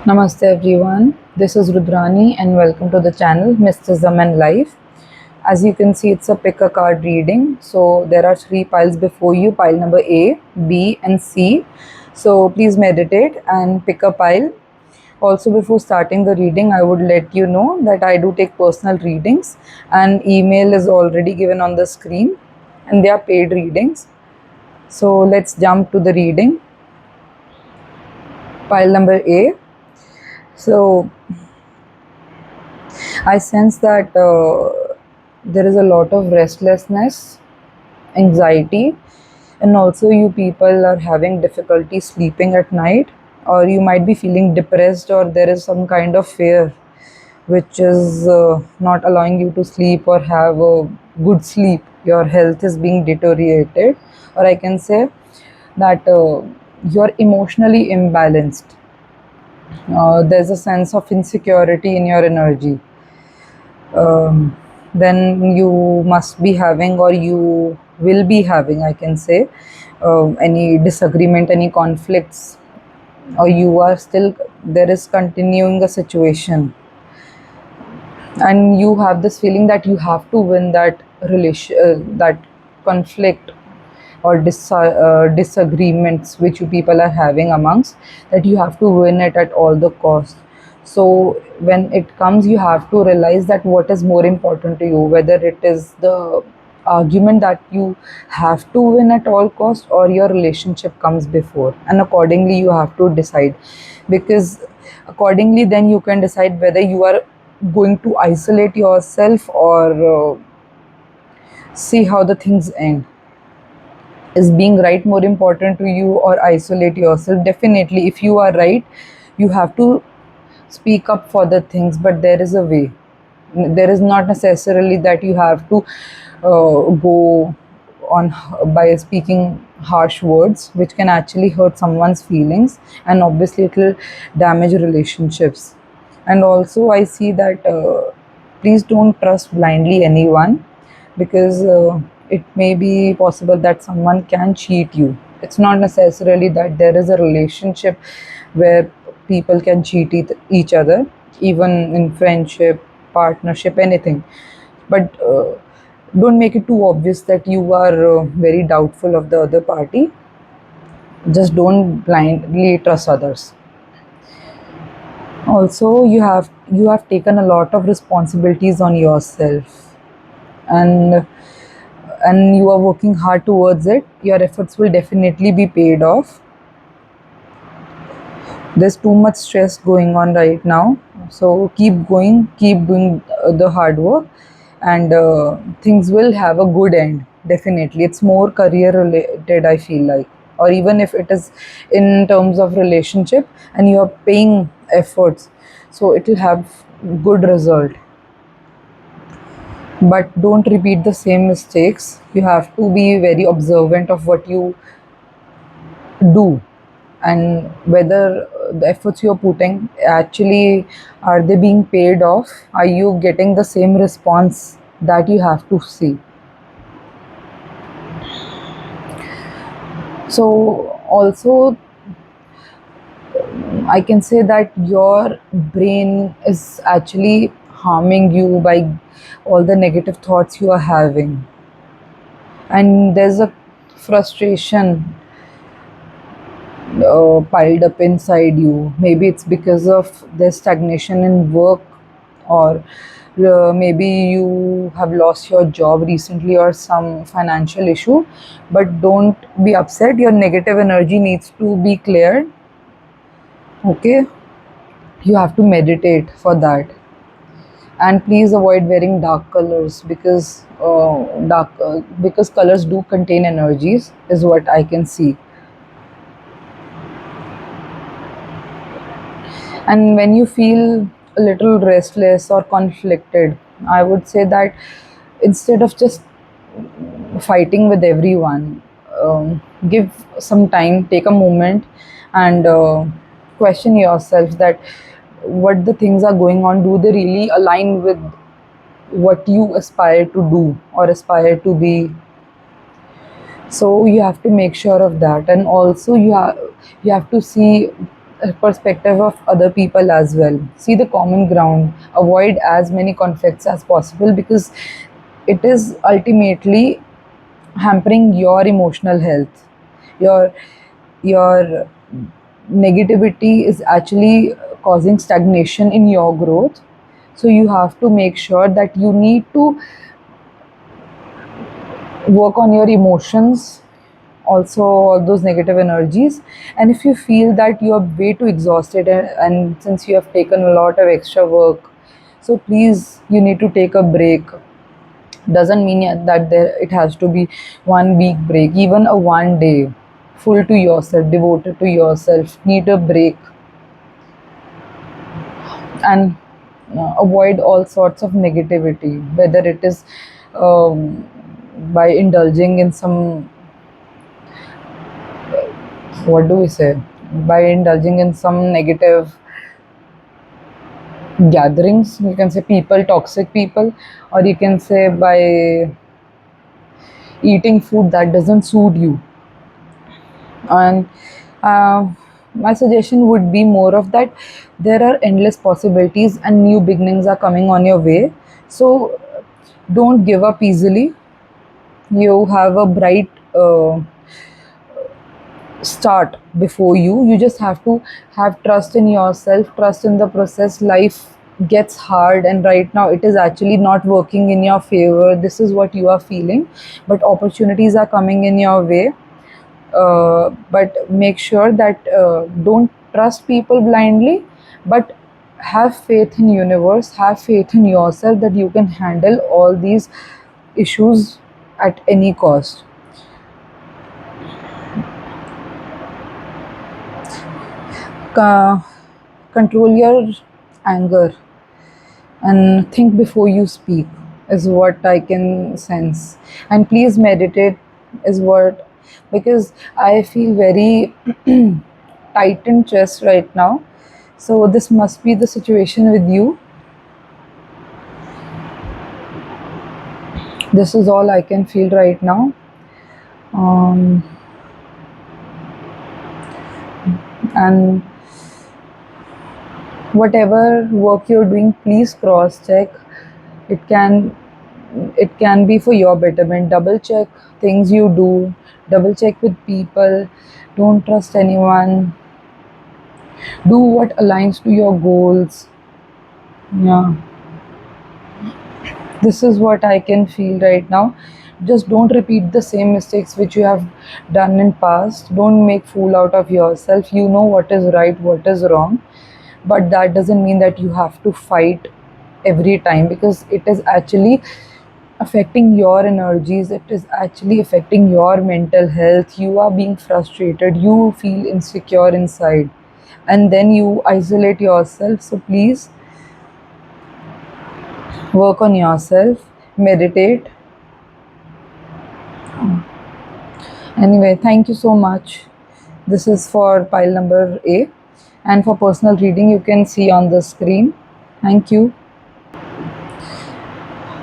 Namaste everyone, this is Rudrani and welcome to the channel Mysticism and Life. As you can see, it's a pick a card reading. So there are three piles before you, pile number A, B and C. So please meditate and pick a pile. Also, before starting the reading, I would let you know that I do take personal readings and email is already given on the screen and they are paid readings. So let's jump to the reading. Pile number A. So I sense that there is a lot of restlessness, anxiety, and also you people are having difficulty sleeping at night, or you might be feeling depressed, or there is some kind of fear which is not allowing you to sleep or have a good sleep. Your health is being deteriorated, or I can say that you're emotionally imbalanced. There's a sense of insecurity in your energy. Then you must be having, or you will be having, I can say, any disagreement, any conflicts, or you are still there is continuing a situation, and you have this feeling that you have to win that relation, that conflict or disagreements which you people are having amongst, that you have to win it at all the cost. So when it comes, you have to realize that what is more important to you, whether it is the argument that you have to win at all cost, or your relationship comes before, and accordingly you have to decide, because accordingly then you can decide whether you are going to isolate yourself, or see how the things end. Is being right more important to you, or isolate yourself? Definitely, if you are right, you have to speak up for the things, but there is a way. There is not necessarily that you have to go on by speaking harsh words which can actually hurt someone's feelings, and obviously it will damage relationships. And also I see that please don't trust blindly anyone, because it may be possible that someone can cheat you. It's not necessarily that there is a relationship where people can cheat each other, even in friendship, partnership, anything. But don't make it too obvious that you are very doubtful of the other party. Just don't blindly trust others. Also, you have taken a lot of responsibilities on yourself, and you are working hard towards it. Your efforts will definitely be paid off. There's too much stress going on right now, so keep going, keep doing the hard work, and things will have a good end. Definitely, it's more career related, I feel like, or even if it is in terms of relationship and you are paying efforts, so it will have good result. But don't repeat the same mistakes. You have to be very observant of what you do, and whether the efforts you're putting actually, are they being paid off? Are you getting the same response that you have to see? So also I can say that your brain is actually harming you by all the negative thoughts you are having, and there's a frustration piled up inside you. Maybe it's because of the stagnation in work, or maybe you have lost your job recently, or some financial issue. But don't be upset, your negative energy needs to be cleared. Okay, you have to meditate for that. And please avoid wearing dark colors, because because colors do contain energies, is what I can see. And when you feel a little restless or conflicted, I would say that instead of just fighting with everyone, give some time, take a moment, and question yourself that what the things are going on, do they really align with what you aspire to do or aspire to be? So you have to make sure of that. And also you have to see perspective of other people as well. See the common ground, avoid as many conflicts as possible, because it is ultimately hampering your emotional health. Your your negativity is actually causing stagnation in your growth. So you have to make sure that you need to work on your emotions, also all those negative energies. And if you feel that you are way too exhausted, and since you have taken a lot of extra work, so please, you need to take a break. Doesn't mean that there it has to be 1 week break, even a 1 day full to yourself, devoted to yourself, need a break. And avoid all sorts of negativity, whether it is um, by indulging in some, what do we say, by indulging in some negative gatherings, you can say people, toxic people, or you can say by eating food that doesn't suit you. And uh, my suggestion would be more of that there are endless possibilities and new beginnings are coming on your way. So don't give up easily. You have a bright start before you just have to have trust in yourself, trust in the process. Life gets hard, and right now it is actually not working in your favor. This is what you are feeling, but opportunities are coming in your way. But make sure that don't trust people blindly, but have faith in universe, have faith in yourself that you can handle all these issues at any cost. uh, Control your anger and think before you speak, is what I can sense. And please meditate, is what, because I feel very tightened chest right now. So this must be the situation with you. This is all I can feel right now. um, and whatever work you're doing, please cross check. It can it can be for your betterment. Double check things you do, double check with people, don't trust anyone, do what aligns to your goals. Yeah, this is what I can feel right now. Just don't repeat the same mistakes which you have done in past. Don't make fool out of yourself. You know what is right, what is wrong, but that doesn't mean that you have to fight every time, because it is actually affecting your energies, it is actually affecting your mental health. You are being frustrated, you feel insecure inside, and then you isolate yourself. So please work on yourself, meditate. Anyway, thank you so much. This is for pile number A, and for personal reading you can see on the screen. Thank you.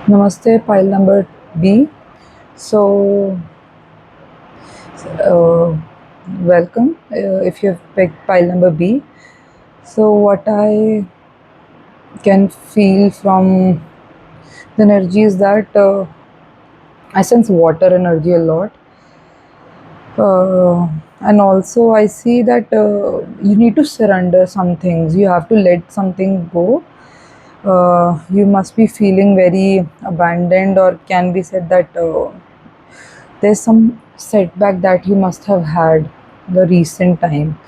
Namaste, pile number B. So uh, welcome if you've picked pile number B. So what I can feel from the energy is that I sense water energy a lot. And also I see that you need to surrender some things, you have to let something go. You must be feeling very abandoned, or can be said that there's some setback that you must have had the recent time.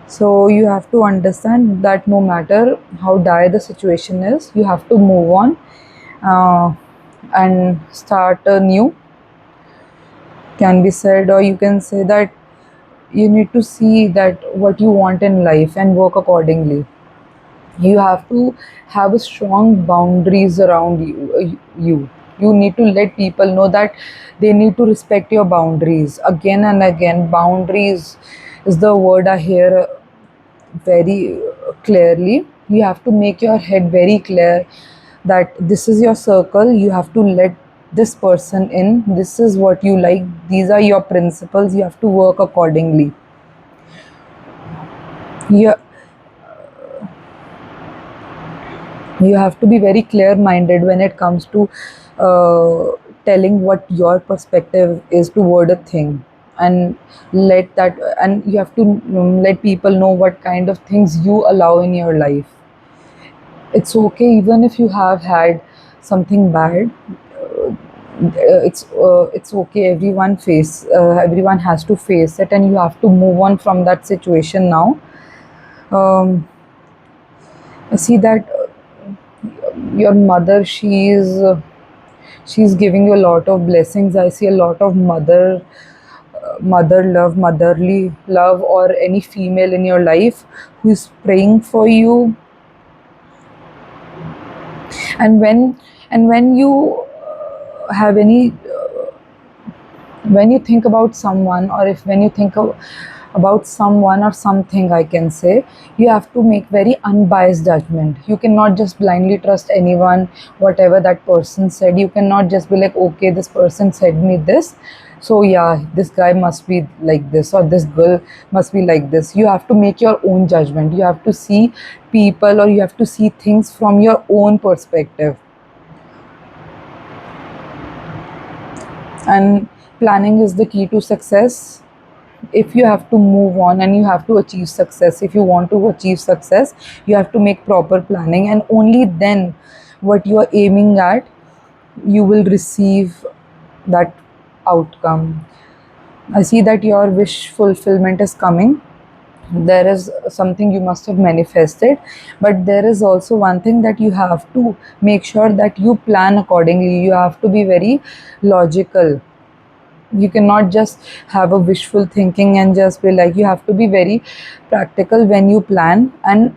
So you have to understand that no matter how dire the situation is, you have to move on, uh, and start anew, can be said. Or you can say that you need to see that what you want in life and work accordingly. You have to have a strong boundaries around you need to let people know that they need to respect your boundaries. Again and again, boundaries is the word I hear very clearly. You have to make your head very clear that this is your circle, you have to let this person in, this is what you like, these are your principles, you have to work accordingly. you you have to be very clear minded when it comes to telling what your perspective is toward a thing, and let that, and you have to let people know what kind of things you allow in your life. It's okay even if you have had something bad. It's okay, everyone has to face it, and you have to move on from that situation now. um, I see that your mother, she's giving you a lot of blessings. I see a lot of mother love, motherly love, or any female in your life who is praying for you. And when you have any when you think about someone, or if when you think about someone or something, I can say, you have to make very unbiased judgment. You cannot just blindly trust anyone, whatever that person said. You cannot just be like, okay, this person said me this, so yeah, this guy must be like this, or this girl must be like this. You have to make your own judgment. You have to see people, or you have to see things from your own perspective. And planning is the key to success. If you have to move on and you have to achieve success, if you want to achieve success, you have to make proper planning, and only then what you are aiming at, you will receive that outcome. I see that your wish fulfillment is coming. There is something you must have manifested, but there is also one thing that you have to make sure that you plan accordingly. You have to be very logical. You cannot just have a wishful thinking and just be like, you have to be very practical when you plan. And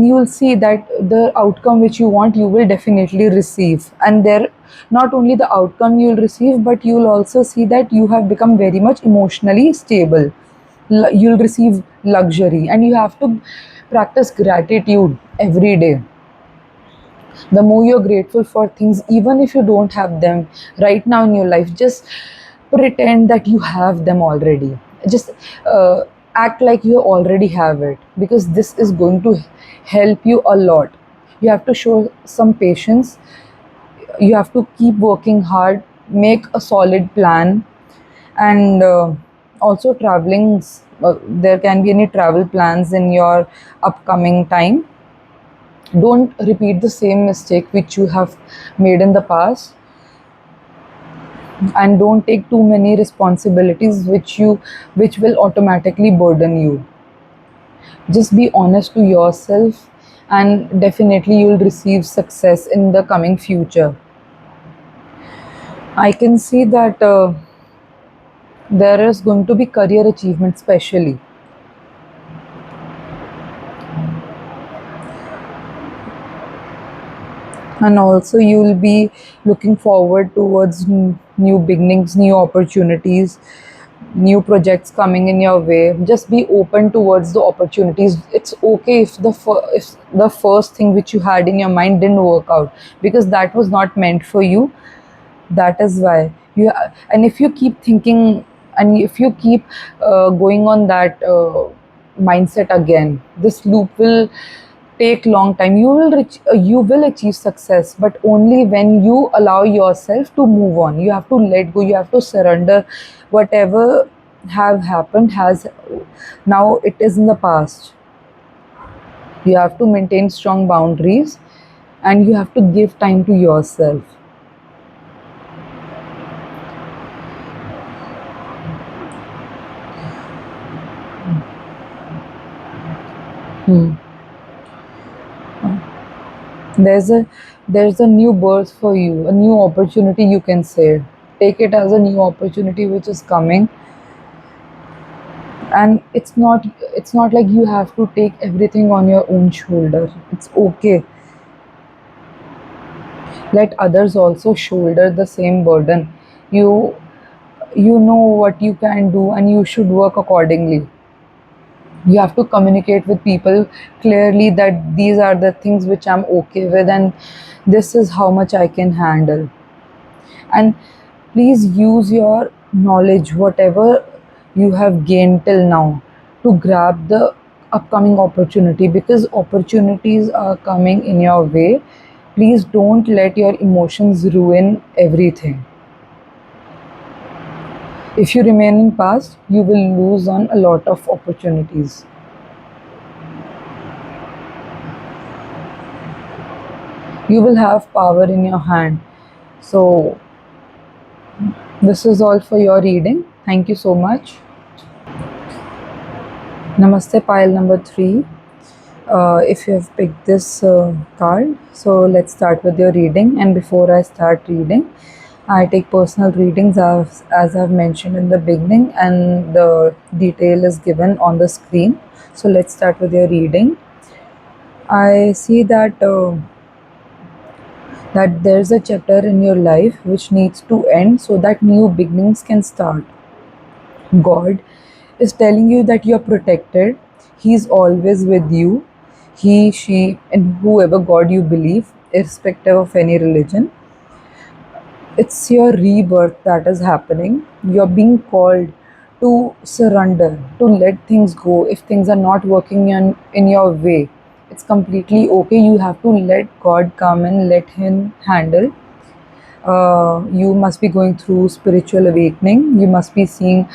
you will see that the outcome which you want, you will definitely receive. And there, not only the outcome you will receive, but you will also see that you have become very much emotionally stable. You'll receive luxury, and you have to practice gratitude every day. The more you're grateful for things, even if you don't have them right now in your life, just pretend that you have them already. Just uh, act like you already have it, because this is going to help you a lot. You have to show some patience. You have to keep working hard, make a solid plan. And also traveling, there can be any travel plans in your upcoming time. Don't repeat the same mistake which you have made in the past, and don't take too many responsibilities which will automatically burden you. Just be honest to yourself, and definitely you'll receive success in the coming future. I can see that there is going to be career achievement, especially. And also you will be looking forward towards new beginnings, new opportunities, new projects coming in your way. Just be open towards the opportunities. It's okay if if the first thing which you had in your mind didn't work out, because that was not meant for you. That is why you and if you keep thinking, and if you keep going on that mindset again, this loop will take long time. You will achieve success, but only when you allow yourself to move on. You have to let go, you have to surrender. Whatever have happened has, now it is in the past. You have to maintain strong boundaries, and you have to give time to yourself. Hmm. there's a there's a new birth for you, a new opportunity, you can say. Take it as a new opportunity which is coming. And it's not like you have to take everything on your own shoulder. It's okay, let others also shoulder the same burden. You you know what you can do, and you should work accordingly. You have to communicate with people clearly that these are the things which I'm okay with, and this is how much I can handle. And please use your knowledge, whatever you have gained till now, to grab the upcoming opportunity, because opportunities are coming in your way. Please don't let your emotions ruin everything. If you remain in past, you will lose on a lot of opportunities. You will have power in your hand. So this is all for your reading. Thank you so much. Namaste, pile number 3. If you have picked this card, so let's start with your reading. And before I start reading, I take personal readings as I've mentioned in the beginning, and the detail is given on the screen. So let's start with your reading. I see that there's a chapter in your life which needs to end so that new beginnings can start. God is telling you that you're protected. He's always with you. He, she, and whoever God you believe, irrespective of any religion. It's your rebirth that is happening. You're being called to surrender, to let things go. If things are not working in your way, it's completely okay. You have to let God come and let Him handle. You must be going through spiritual awakening. You must be seeing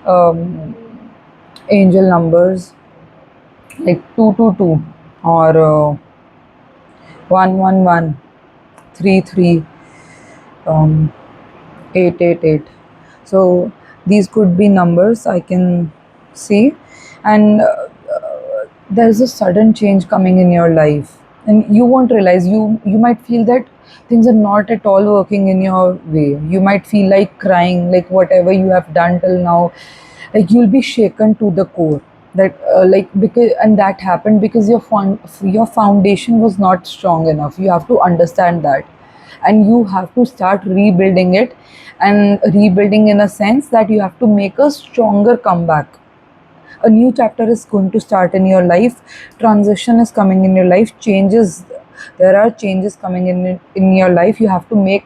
um, angel numbers like 222 or 111, 33, um, 888. So these could be numbers I can see, and there's a sudden change coming in your life, and you won't realize. You might feel that things are not at all working in your way. You might feel like crying, like whatever you have done till now, like you'll be shaken to the core. That like because and that happened because your foundation was not strong enough. You have to understand that, and you have to start rebuilding it, and rebuilding in a sense that you have to make a stronger comeback. A new chapter is going to start in your life. Transition is coming in your life. Changes, there are changes coming in your life. You have to make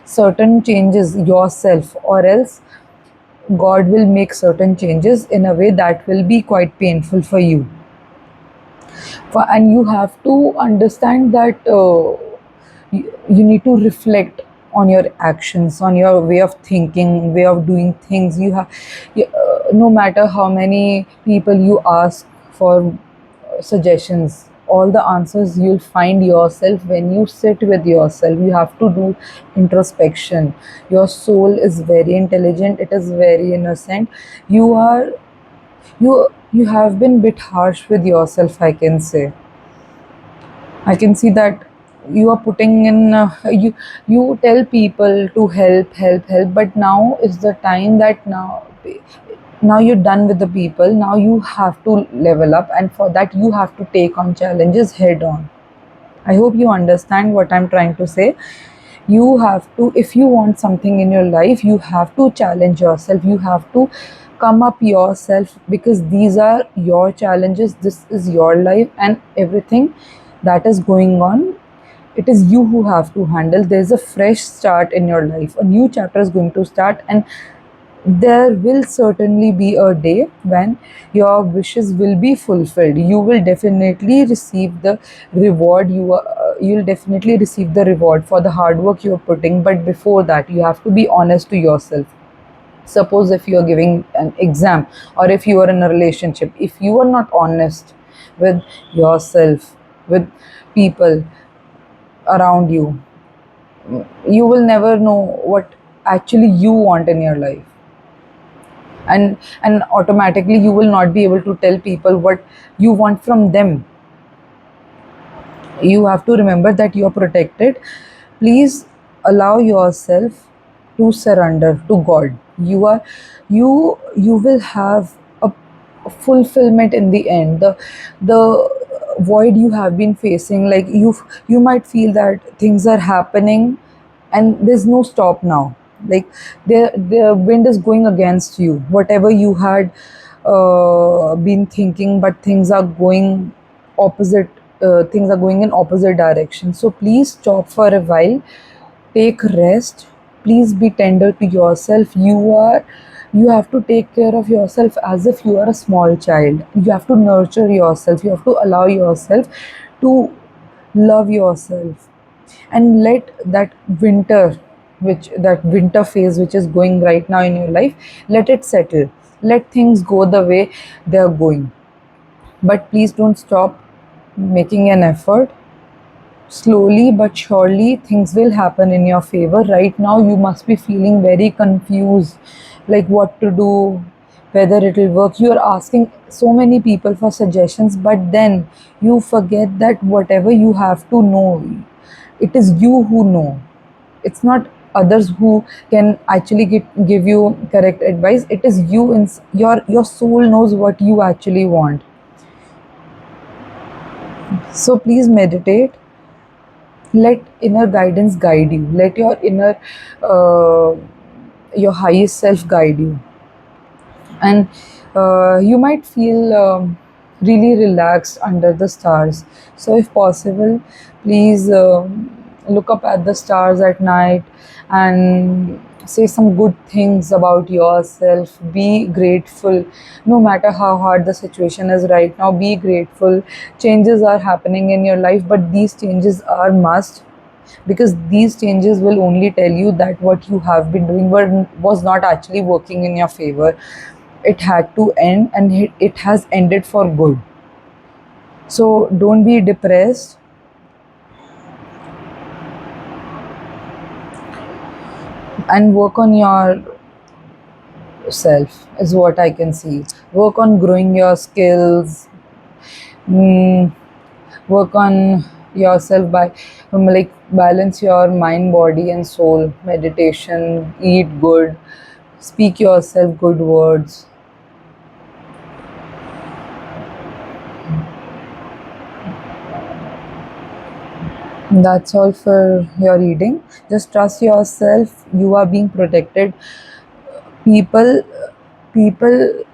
certain changes yourself, or else God will make certain changes in a way that will be quite painful for you. And you have to understand that you need to reflect on your actions, on your way of thinking, way of doing things. No matter how many people you ask for suggestions, all the answers you'll find yourself when you sit with yourself. You have to do introspection. Your soul is very intelligent, it is very innocent. You are you you have been bit harsh with yourself, I can say. I can see that you are putting in you tell people to help, but now is the time that now you're done with the people. Now you have to level up, and for that you have to take on challenges head on. I hope you understand what I'm trying to say. You have to, if you want something in your life, you have to challenge yourself. You have to come up yourself, because these are your challenges. This is your life, and everything that is going on, it is you who have to handle. There's a fresh start in your life. A new chapter is going to start, and there will certainly be a day when your wishes will be fulfilled. You will definitely receive the reward. You'll definitely receive the reward for the hard work you're putting. But before that, you have to be honest to yourself. Suppose if you are giving an exam, or if you are in a relationship, if you are not honest with yourself, with people around you, you will never know what actually you want in your life. And automatically you will not be able to tell people what you want from them. You have to remember that you are protected. Please allow yourself to surrender to God. You will have a fulfillment in the end. The void you have been facing, like you might feel that things are happening and there's no stop now. Like the wind is going against you. Whatever you had been thinking, but things are going opposite. Things are going in opposite direction. So please stop for a while, take rest. Please be tender to yourself. You have to take care of yourself as if you are a small child. You have to nurture yourself, you have to allow yourself to love yourself, and let that winter, which that winter phase which is going right now in your life, let it settle. Let things go the way they are going, but please don't stop making an effort. Slowly but surely things will happen in your favor. Right now you must be feeling very confused, like what to do, whether it will work. You are asking so many people for suggestions, but then you forget that whatever you have to know, it is you who know. It's not others who can actually give you correct advice. It is you, in your soul knows what you actually want. So please meditate. Let inner guidance guide you. Let your inner uh, your highest self guide you. And you might feel really relaxed under the stars. So if possible, please look up at the stars at night and say some good things about yourself. Be grateful. No matter how hard the situation is right now, be grateful. Changes are happening in your life, but these changes are must, because these changes will only tell you that what you have been doing was not actually working in your favor. It had to end, and it has ended for good. So don't be depressed, and work on yourself is what I can see. Work on growing your skills. mm, Work on yourself by like balance your mind, body and soul. Meditation, eat good, speak yourself good words. That's all for your reading. Just trust yourself. You are being protected. People people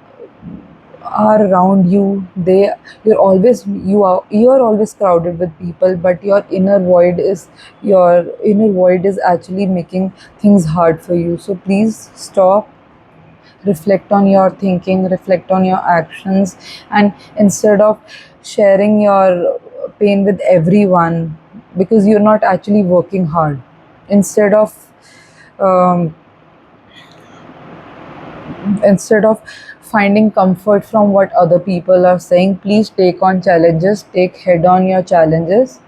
are around you. You are always crowded with people, but your inner void is actually making things hard for you. So please stop, reflect on your thinking, reflect on your actions, and instead of sharing your pain with everyone, because you're not actually working hard, instead of um, finding comfort from what other people are saying, please take on challenges, take head on your challenges.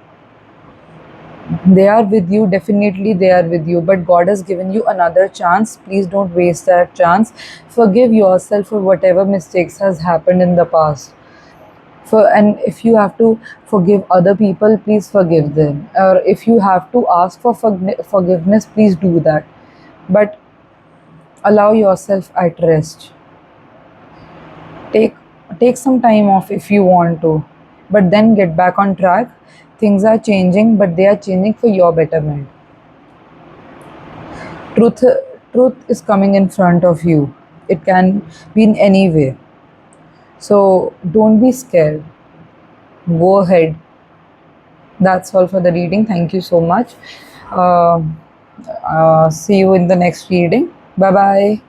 They are with you, definitely they are with you, but God has given you another chance. Please don't waste that chance. Forgive yourself for whatever mistakes has happened in the past. And if you have to forgive other people, please forgive them, or if you have to ask for forgiveness, please do that. But allow yourself at rest. Take take some time off if you want to, but then get back on track. Things are changing, but they are changing for your betterment. Truth truth is coming in front of you. It can be in any way. So don't be scared. Go ahead. That's all for the reading. Thank you so much. Um see you in the next reading. Bye bye.